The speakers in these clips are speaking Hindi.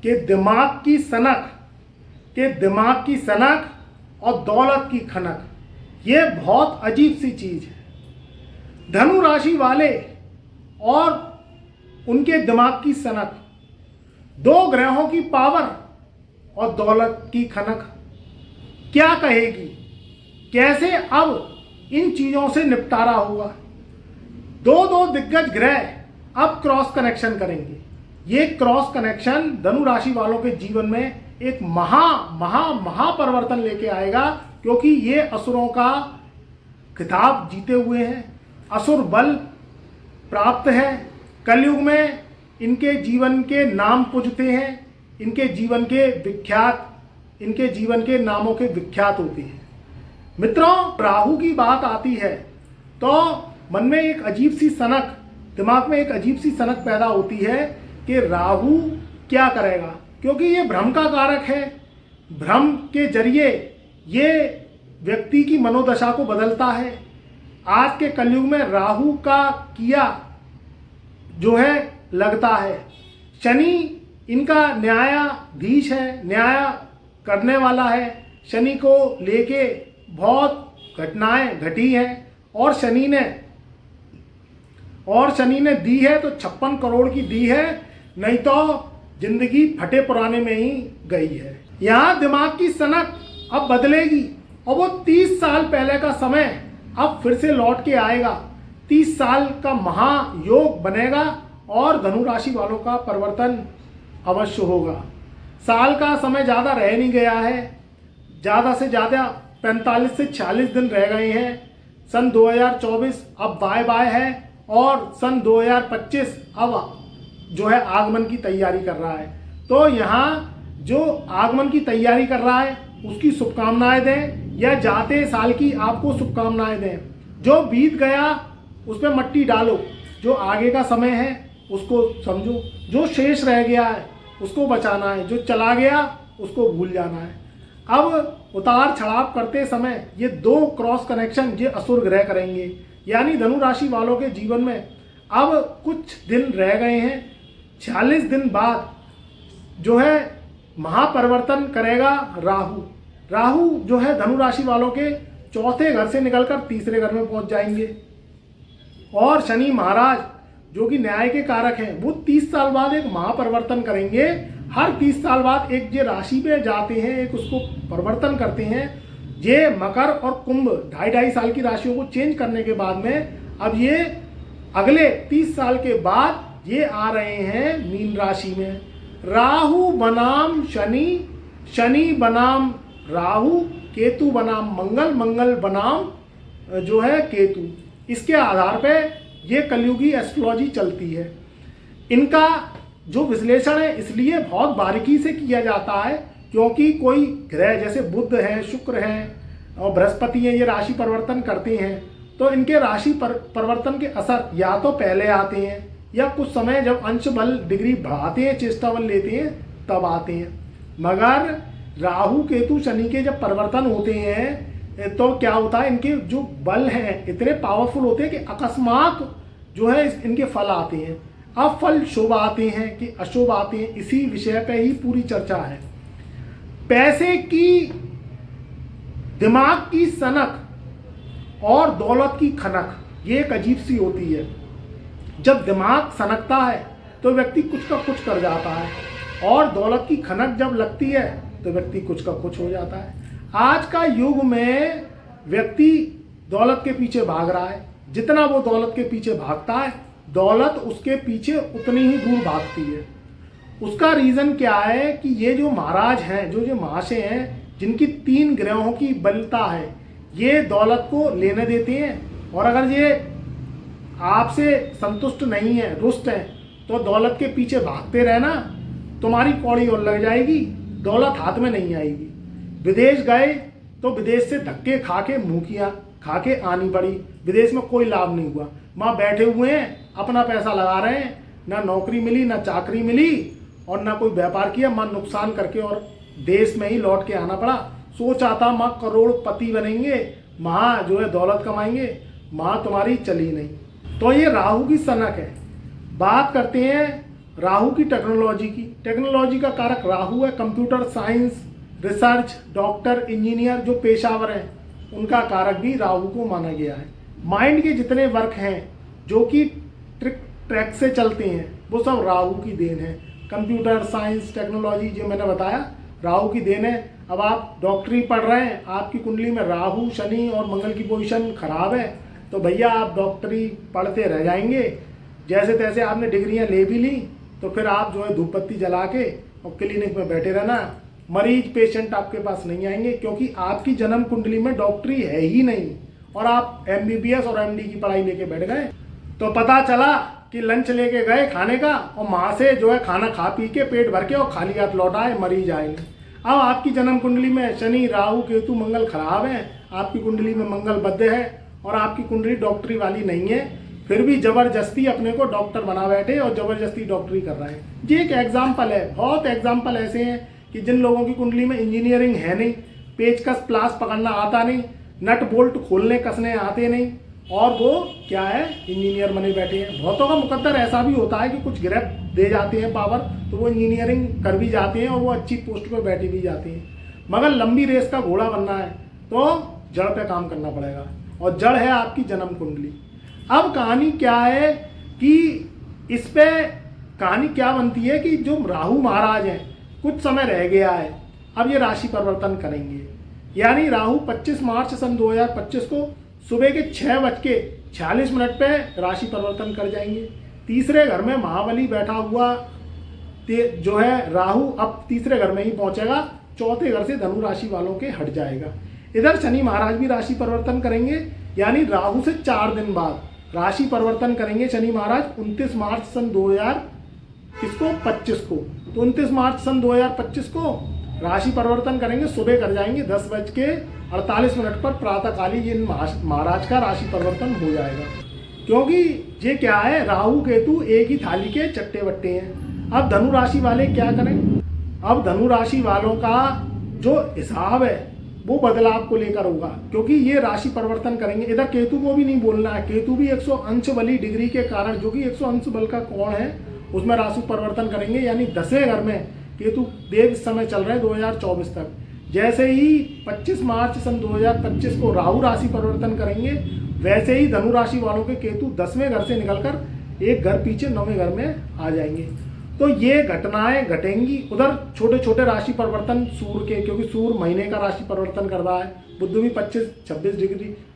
कि दिमाग की सनक और दौलत की खनक, ये बहुत अजीब सी चीज़ है। धनु राशि वाले और उनके दिमाग की सनक, दो ग्रहों की पावर और दौलत की खनक क्या कहेगी? कैसे अब इन चीज़ों से निपटारा होगा? दो दिग्गज ग्रह अब क्रॉस कनेक्शन करेंगे। ये क्रॉस कनेक्शन धनु राशि वालों के जीवन में एक महा परिवर्तन लेके आएगा, क्योंकि ये असुरों का खिताब जीते हुए हैं, असुर बल प्राप्त है। कलयुग में इनके जीवन के नाम पूजते हैं, इनके जीवन के नामों के विख्यात होते हैं। मित्रों, राहु की बात आती है तो मन में एक अजीब सी सनक, दिमाग में एक अजीब सी सनक पैदा होती है कि राहु क्या करेगा, क्योंकि ये भ्रम का कारक है। भ्रम के जरिए ये व्यक्ति की मनोदशा को बदलता है। आज के कलयुग में राहु का किया जो है लगता है। शनि इनका न्यायाधीश है, न्याय करने वाला है। शनि को लेके बहुत घटनाएं घटी हैं, और शनि ने दी है तो 56 करोड़ की दी है, नहीं तो जिंदगी फटे पुराने में ही गई है। यहाँ दिमाग की सनक अब बदलेगी और वो 30 साल पहले का समय अब फिर से लौट के आएगा। 30 साल का महायोग बनेगा और धनु राशि वालों का परिवर्तन अवश्य होगा। साल का समय ज़्यादा रह नहीं गया है, ज़्यादा से ज़्यादा 45 से 46 दिन रह गए हैं। सन 2024 अब बाय बाय है और सन 2025 अब जो है आगमन की तैयारी कर रहा है। तो यहाँ जो आगमन की तैयारी कर रहा है उसकी शुभकामनाएं दें, या जाते साल की आपको शुभकामनाएं दें। जो बीत गया उस पर मट्टी डालो, जो आगे का समय है उसको समझो, जो शेष रह गया है उसको बचाना है, जो चला गया उसको भूल जाना है। अब उतार चढ़ाव करते समय ये दो क्रॉस कनेक्शन ये असुर ग्रह करेंगे, यानी धनु राशि वालों के जीवन में अब कुछ दिन रह गए हैं। 46 दिन बाद जो है महापरिवर्तन करेगा राहु। राहु जो है धनु राशि वालों के चौथे घर से निकलकर तीसरे घर में पहुंच जाएंगे, और शनि महाराज जो कि न्याय के कारक हैं वो 30 साल बाद एक महापरिवर्तन करेंगे। हर 30 साल बाद एक ये राशि पे जाते हैं, एक उसको परिवर्तन करते हैं। ये मकर और कुंभ 2.5 साल की राशियों को चेंज करने के बाद में अब ये अगले 30 साल के बाद ये आ रहे हैं मीन राशि में। राहु बनाम शनि, शनि बनाम राहु, केतु बनाम मंगल, मंगल बनाम जो है केतु। इसके आधार पे ये कलयुगी एस्ट्रोलॉजी चलती है। इनका जो विश्लेषण है इसलिए बहुत बारीकी से किया जाता है, क्योंकि कोई ग्रह जैसे बुध है, शुक्र है और बृहस्पति है, ये राशि परिवर्तन करते हैं, तो इनके राशि परिवर्तन के असर या तो पहले आते हैं या कुछ समय जब अंश बल डिग्री बढ़ाते हैं, चेष्टा बल लेते हैं, तब आते हैं। मगर राहु केतु शनि के जब परिवर्तन होते हैं तो क्या होता है, इनके जो बल हैं इतने पावरफुल होते हैं कि अकस्मात जो है इनके फल आते हैं। अब फल शुभ आते हैं कि अशुभ आते हैं, इसी विषय पे ही पूरी चर्चा है। पैसे की, दिमाग की सनक और दौलत की खनक, ये एक अजीब सी होती है। जब दिमाग सनकता है तो व्यक्ति कुछ का कुछ कर जाता है, और दौलत की खनक जब लगती है तो व्यक्ति कुछ का कुछ हो जाता है। आज का युग में व्यक्ति दौलत के पीछे भाग रहा है। जितना वो दौलत के पीछे भागता है, दौलत उसके पीछे उतनी ही दूर भागती है। उसका रीज़न क्या है कि ये जो महाराज हैं, जो महाशय हैं, जिनकी 3 ग्रहों की बलता है, ये दौलत को लेने देते हैं, और अगर ये आपसे संतुष्ट नहीं है, रुष्ट हैं, तो दौलत के पीछे भागते रहना, तुम्हारी कौड़ी और लग जाएगी, दौलत हाथ में नहीं आएगी। विदेश गए तो विदेश से धक्के खा के मुँह खा के आनी पड़ी, विदेश में कोई लाभ नहीं हुआ। वहाँ बैठे हुए हैं, अपना पैसा लगा रहे हैं, ना नौकरी मिली, ना चाकरी मिली, और ना कोई व्यापार किया, माँ नुकसान करके और देश में ही लौट के आना पड़ा। सोचा था माँ करोड़पति बनेंगे, माँ जो है दौलत कमाएंगे, माँ तुम्हारी चली नहीं। तो ये राहु की सनक है। बात करते हैं राहु की टेक्नोलॉजी का कारक राहु है। Computer science, research, doctor, engineer जो पेशावर हैं उनका कारक भी राहु को माना गया है। माइंड के जितने वर्क हैं जो कि ट्रैक से चलते हैं वो सब राहु की देन है। कंप्यूटर साइंस, टेक्नोलॉजी जो मैंने बताया राहु की देन है। अब आप डॉक्टरी पढ़ रहे हैं, आपकी कुंडली में राहु, शनि और मंगल की पोजीशन खराब है तो भैया आप डॉक्टरी पढ़ते रह जाएंगे। जैसे तैसे आपने डिग्रियां ले भी ली तो फिर आप जो है धूप बत्ती जला के और क्लिनिक में बैठे रहना। मरीज पेशेंट आपके पास नहीं आएंगे क्योंकि आपकी जन्म कुंडली में डॉक्टरी है ही नहीं और आप MBBS और MD की पढ़ाई लेके बैठ गए। तो पता चला कि लंच लेके गए खाने का और वहाँ से जो है खाना खा पी के पेट भर के और खाली हाथ लौट आए, मरीज आएंगे। अब आपकी जन्म कुंडली में शनि, राहु, केतु, मंगल खराब है, आपकी कुंडली में मंगल बद्ध है और आपकी कुंडली डॉक्टरी वाली नहीं है, फिर भी जबरदस्ती अपने को डॉक्टर बना बैठे और जबरदस्ती डॉक्टरी कर रहे हैं। ये एक एग्जाम्पल है। बहुत एग्जाम्पल ऐसे हैं कि जिन लोगों की कुंडली में इंजीनियरिंग है नहीं, पेचकस प्लास पकड़ना आता नहीं, नट बोल्ट खोलने कसने आते नहीं और वो क्या है इंजीनियर बने बैठे हैं। बहुतों का मुकद्दर ऐसा भी होता है कि कुछ गिरफ्त दे जाते हैं पावर तो वो इंजीनियरिंग कर भी जाते हैं और वो अच्छी पोस्ट पे बैठे भी जाते हैं। मगर लंबी रेस का घोड़ा बनना है तो जड़ पे काम करना पड़ेगा और जड़ है आपकी जन्म कुंडली। अब कहानी क्या है कि इस पे कहानी क्या बनती है कि जो राहु महाराज हैं कुछ समय रह गया है, अब ये राशि परिवर्तन करेंगे। यानी राहु 25 मार्च सन 2025 को सुबह के 6:46 पे राशि परिवर्तन कर जाएंगे। तीसरे घर में महाबली बैठा हुआ जो है राहु अब तीसरे घर में ही पहुंचेगा, चौथे घर से धनु राशि वालों के हट जाएगा। इधर शनि महाराज भी राशि परिवर्तन करेंगे, यानी राहु से 4 दिन बाद राशि परिवर्तन करेंगे शनि महाराज 29 मार्च सन 2025 को। तो 29 मार्च सन 2025 को राशि परिवर्तन करेंगे, सुबह कर जाएंगे 10:48 पर प्रातःकाली ये महाराज का राशि परिवर्तन हो जाएगा। क्योंकि ये क्या है, राहु केतु एक ही थाली के चट्टे बट्टे हैं। अब धनु राशि वाले क्या करें? अब धनु राशि वालों का जो हिसाब है वो बदलाव को लेकर होगा क्योंकि ये राशि परिवर्तन करेंगे। इधर केतु को भी नहीं बोलना है, केतु भी 180 बली डिग्री के कारण जो कि 180 बल का कोण है उसमें राशि परिवर्तन करेंगे। यानी 10वें घर में केतु देव इस समय चल रहे हैं 2024 तक। जैसे ही 25 मार्च सन 2025 को राहु राशि परिवर्तन करेंगे वैसे ही धनु राशि वालों के केतु 10वें घर से निकलकर एक घर पीछे 9वें घर में आ जाएंगे। तो ये घटनाएं घटेंगी। उधर छोटे छोटे राशि परिवर्तन सूर्य के, क्योंकि सूर्य महीने का राशि परिवर्तन कर रहा है। बुध भी 25-26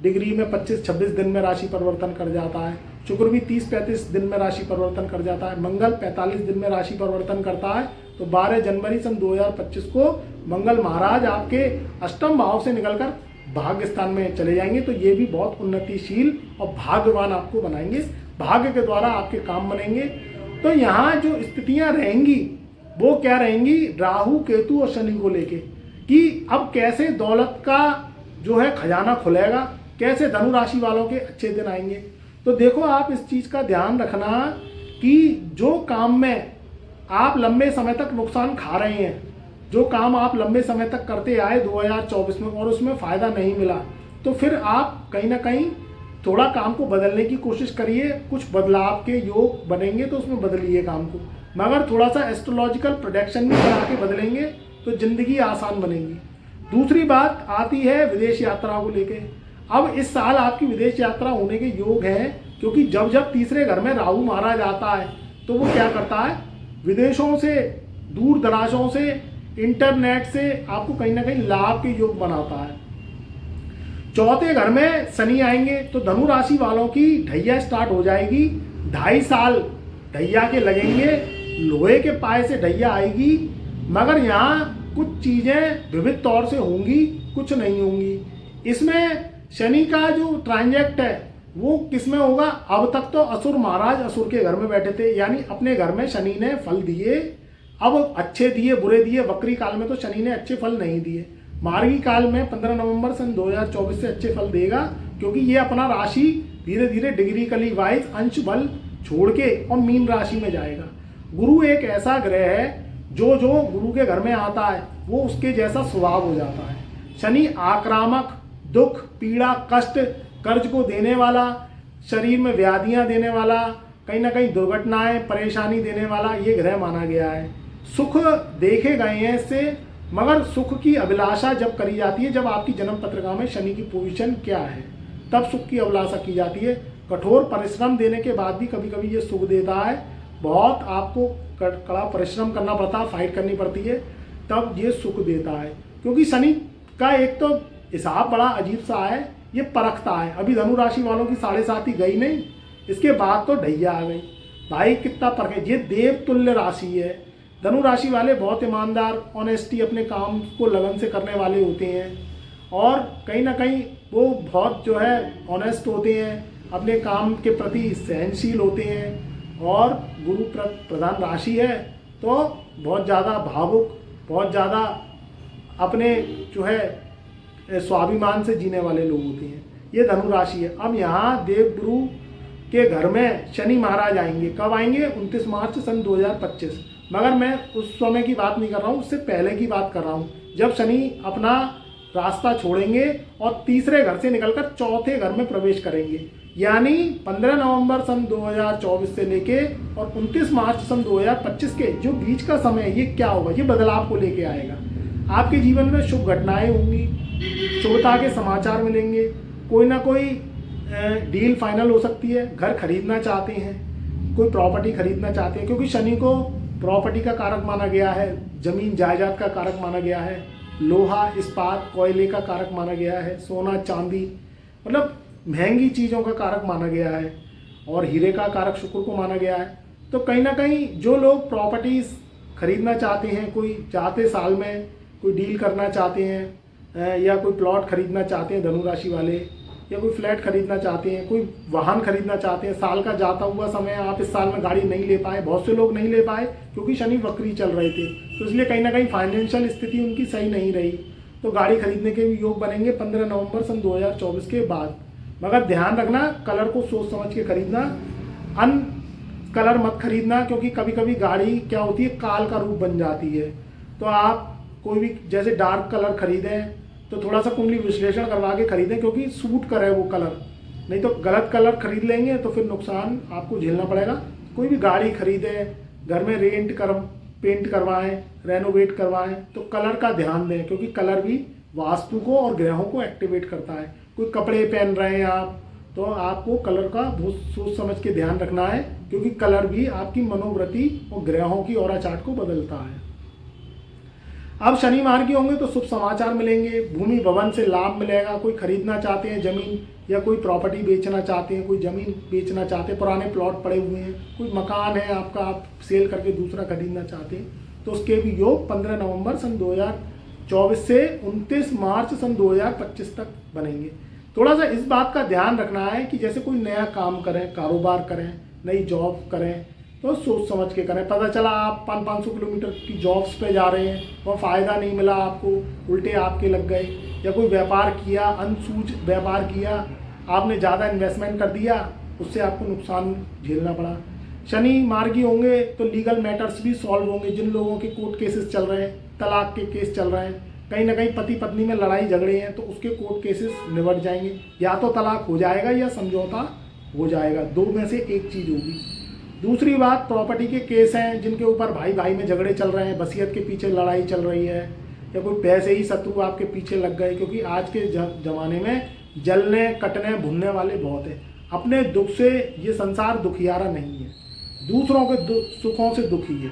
डिग्री में 25-26 दिन में राशि परिवर्तन कर जाता है। शुक्र भी 30-35 दिन में राशि परिवर्तन कर जाता है। मंगल 45 दिन में राशि परिवर्तन करता है। तो 12 जनवरी सन 2025 को मंगल महाराज आपके अष्टम भाव से निकलकर भाग्य स्थान में चले जाएंगे। तो ये भी बहुत उन्नतिशील और भाग्यवान आपको बनाएंगे, भाग्य के द्वारा आपके काम बनेंगे। तो यहाँ जो स्थितियाँ रहेंगी वो क्या रहेंगी, राहु केतु और शनि को लेके कि अब कैसे दौलत का जो है खजाना खुलेगा, कैसे धनु राशि वालों के अच्छे दिन आएंगे। तो देखो आप इस चीज़ का ध्यान रखना कि जो काम में आप लंबे समय तक नुकसान खा रहे हैं, जो काम आप लंबे समय तक करते आए 2024 में और उसमें फ़ायदा नहीं मिला, तो फिर आप कहीं ना कहीं थोड़ा काम को बदलने की कोशिश करिए। कुछ बदलाव के योग बनेंगे तो उसमें बदलिए काम को, मगर थोड़ा सा एस्ट्रोलॉजिकल प्रोडिक्शन भी करा के बदलेंगे तो ज़िंदगी आसान बनेगी। दूसरी बात आती है विदेश यात्रा को लेके। अब इस साल आपकी विदेश यात्रा होने के योग हैं क्योंकि जब जब तीसरे घर में राहु महाराज आता है तो वो क्या करता है, विदेशों से, दूर दराजों से, इंटरनेट से आपको कहीं ना कहीं लाभ के योग बनाता है। चौथे घर में शनि आएंगे तो धनु राशि वालों की ढैया स्टार्ट हो जाएगी। 2.5 साल ढैया के लगेंगे, लोहे के पाए से ढैया आएगी, मगर यहाँ कुछ चीज़ें विविध तौर से होंगी, कुछ नहीं होंगी। इसमें शनि का जो ट्रांजेक्ट है वो किस में होगा, अब तक तो असुर महाराज असुर के घर में बैठे थे, यानी अपने घर में शनि ने फल दिए, अब अच्छे दिए बुरे दिए। वक्री काल में तो शनि ने अच्छे फल नहीं दिए, मार्गी काल में 15 नवंबर सन 2024 से अच्छे फल देगा क्योंकि ये अपना राशि धीरे धीरे डिग्री कली वाइज अंश बल छोड़ के और मीन राशि में जाएगा। गुरु एक ऐसा ग्रह है जो गुरु के घर में आता है वो उसके जैसा स्वभाव हो जाता है। शनि आक्रामक, दुख, पीड़ा, कष्ट, कर्ज को देने वाला, शरीर में व्याधियां देने वाला, कहीं ना कहीं दुर्घटनाएं, परेशानी देने वाला ये ग्रह माना गया है। सुख देखे गए हैं इससे, मगर सुख की अभिलाषा जब करी जाती है जब आपकी जन्म पत्रिका में शनि की पोजीशन क्या है, तब सुख की अभिलाषा की जाती है। कठोर परिश्रम देने के बाद भी कभी कभी ये सुख देता है, बहुत आपको कड़ा परिश्रम करना पड़ता है, फाइट करनी पड़ती है, तब ये सुख देता है। क्योंकि शनि का एक तो हिसाब बड़ा अजीब सा है, ये परखता है। अभी धनु राशि वालों की 7.5 गई नहीं, इसके बाद तो ढैया आ गई। भाई कितना परखे, ये देव तुल्य राशि है। धनु राशि वाले बहुत ईमानदार, ऑनेस्टी, अपने काम को लगन से करने वाले होते हैं और कहीं ना कहीं वो बहुत जो है ऑनेस्ट होते हैं, अपने काम के प्रति सहनशील होते हैं। और गुरु प्रधान राशि है तो बहुत ज़्यादा भावुक, बहुत ज़्यादा अपने जो है स्वाभिमान से जीने वाले लोग होते हैं। ये धनु राशि है। अब यहाँ देवगुरु के घर में शनि महाराज आएंगे। कब आएंगे? 29 मार्च सन 2025। मगर मैं उस समय की बात नहीं कर रहा हूँ, उससे पहले की बात कर रहा हूँ, जब शनि अपना रास्ता छोड़ेंगे और तीसरे घर से निकलकर चौथे घर में प्रवेश करेंगे। यानी 15 नवंबर सन 2024 से लेके और 29 मार्च सन 2025 के जो बीच का समय है, ये क्या होगा? ये बदलाव को लेके आएगा। आपके जीवन में शुभ घटनाएं होंगी, शुभता के समाचार मिलेंगे, कोई ना कोई डील फाइनल हो सकती है। घर खरीदना चाहते हैं, कोई प्रॉपर्टी खरीदना चाहते हैं, क्योंकि शनि को प्रॉपर्टी का कारक माना गया है, जमीन जायदाद का कारक माना गया है, लोहा इस्पात कोयले का कारक माना गया है, सोना चांदी मतलब महंगी चीज़ों का कारक माना गया है, और हीरे का कारक शुक्र को माना गया है। तो कहीं ना कहीं जो लोग प्रॉपर्टीज़ खरीदना चाहते हैं, कोई चाहते साल में कोई डील करना चाहते हैं, या कोई प्लॉट खरीदना चाहते हैं धनु राशि वाले, या कोई फ्लैट खरीदना चाहते हैं, कोई वाहन खरीदना चाहते हैं, साल का जाता हुआ समय आप इस साल में गाड़ी नहीं ले पाए, बहुत से लोग नहीं ले पाए क्योंकि शनि वक्री चल रहे थे, तो इसलिए कहीं ना कहीं फाइनेंशियल स्थिति उनकी सही नहीं रही, तो गाड़ी खरीदने के भी योग बनेंगे 15 नवंबर सन 2024 के बाद। मगर ध्यान रखना, कलर को सोच समझ के खरीदना, अन कलर मत खरीदना, क्योंकि कभी कभी गाड़ी क्या होती है काल का रूप बन जाती है। तो आप कोई भी जैसे डार्क कलर खरीदें तो थोड़ा सा कुंडली विश्लेषण करवा के खरीदें, क्योंकि सूट करे वो कलर, नहीं तो गलत कलर खरीद लेंगे तो फिर नुकसान आपको झेलना पड़ेगा। कोई भी गाड़ी खरीदें, घर में पेंट करवाएं, रेनोवेट करवाएं, तो कलर का ध्यान दें, क्योंकि कलर भी वास्तु को और ग्रहों को एक्टिवेट करता है। कोई कपड़े पहन रहे हैं आप, तो आपको कलर का बहुत सोच समझ के ध्यान रखना है, क्योंकि कलर भी आपकी मनोवृत्ति और ग्रहों की ऑरा चार्ट को बदलता है। अब शनि मार्गी होंगे तो शुभ समाचार मिलेंगे, भूमि भवन से लाभ मिलेगा। कोई खरीदना चाहते हैं ज़मीन, या कोई प्रॉपर्टी बेचना चाहते हैं, कोई ज़मीन बेचना चाहते हैं, पुराने प्लॉट पड़े हुए हैं, कोई मकान है आपका, आप सेल करके दूसरा खरीदना चाहते हैं, तो उसके भी योग 15 नवंबर सन 2024 से 29 मार्च सन 2025 तक बनेंगे। थोड़ा सा इस बात का ध्यान रखना है कि जैसे कोई नया काम करें, कारोबार करें, नई जॉब करें, तो सोच समझ के करें। पता चला आप 500 किलोमीटर की जॉब्स पे जा रहे हैं, वह फ़ायदा नहीं मिला आपको, उल्टे आपके लग गए, या कोई व्यापार किया, अनसूझ व्यापार किया, आपने ज़्यादा इन्वेस्टमेंट कर दिया, उससे आपको नुकसान झेलना पड़ा। शनि मार्गी होंगे तो लीगल मैटर्स भी सॉल्व होंगे। जिन लोगों के कोर्ट केसेस चल रहे हैं, तलाक के केस चल रहे हैं, कहीं ना कहीं पति पत्नी में लड़ाई झगड़े हैं, तो उसके कोर्ट केसेस निबट जाएंगे। या तो तलाक हो जाएगा या समझौता हो जाएगा, दो में से एक चीज़ होगी। दूसरी बात, प्रॉपर्टी के केस हैं जिनके ऊपर भाई भाई में झगड़े चल रहे हैं, वसीयत के पीछे लड़ाई चल रही है, या कोई पैसे ही शत्रु आपके पीछे लग गए, क्योंकि आज के ज़माने में जलने कटने भुनने वाले बहुत हैं। अपने दुख से ये संसार दुखियारा नहीं है, दूसरों के सुखों से दुखी है,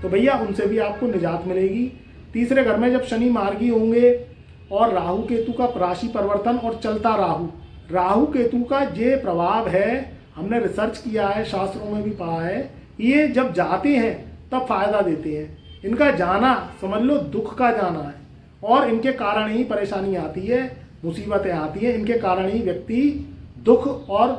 तो भैया उनसे भी आपको निजात मिलेगी। तीसरे घर में जब शनि मार्गी होंगे और राहु केतु का राशि परिवर्तन और चलता राहु केतु का ये प्रभाव है, हमने रिसर्च किया है, शास्त्रों में भी पढ़ा है, ये जब जाते हैं तब फायदा देते हैं। इनका जाना समझ लो दुख का जाना है, और इनके कारण ही परेशानी आती है, मुसीबतें आती हैं, इनके कारण ही व्यक्ति दुख और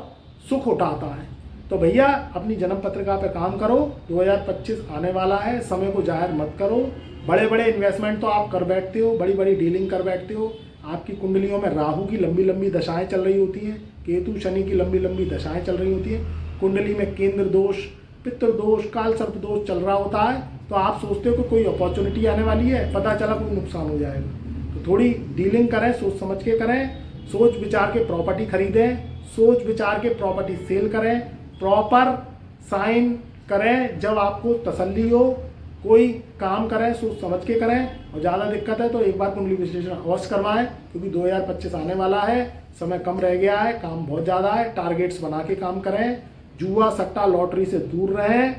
सुख उठाता है। तो भैया अपनी जन्म पत्रिका पे काम करो, 2025 आने वाला है, समय को जाहिर मत करो। बड़े बड़े इन्वेस्टमेंट तो आप कर बैठते हो, बड़ी बड़ी डीलिंग कर बैठते हो। आपकी कुंडलियों में राहु की लंबी लंबी दशाएं चल रही होती हैं, केतु शनि की लंबी लंबी दशाएं चल रही होती हैं, कुंडली में केंद्र दोष, पितृ दोष, काल सर्प दोष चल रहा होता है, तो आप सोचते हो कि कोई अपॉर्चुनिटी आने वाली है, पता चला कोई नुकसान हो जाएगा। तो थोड़ी डीलिंग करें, सोच समझ के करें, सोच विचार के प्रॉपर्टी खरीदें, सोच विचार के प्रॉपर्टी सेल करें, प्रॉपर साइन करें जब आपको तसल्ली हो। कोई काम करें सोच समझ के करें, और ज़्यादा दिक्कत है तो एक बार कुंडली विश्लेषण अवश्य करवाएं, क्योंकि 2025 आने वाला है, समय कम रह गया है, काम बहुत ज़्यादा है। टारगेट्स बना के काम करें, जुआ सट्टा लॉटरी से दूर रहें,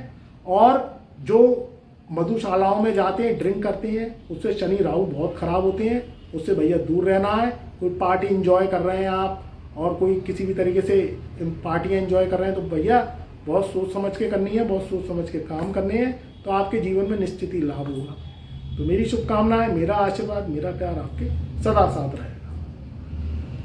और जो मधुशालाओं में जाते हैं ड्रिंक करते हैं उससे शनि राहु बहुत ख़राब होते हैं, उससे भैया दूर रहना है। कोई पार्टी इंजॉय कर रहे हैं आप और कोई किसी भी तरीके से पार्टियाँ इंजॉय कर रहे हैं तो भैया बहुत सोच समझ के करनी है, बहुत सोच समझ के काम करने हैं, तो आपके जीवन में निश्चित ही लाभ होगा। तो मेरी शुभकामनाएं, मेरा आशीर्वाद, मेरा प्यार आपके सदा साथ रहे।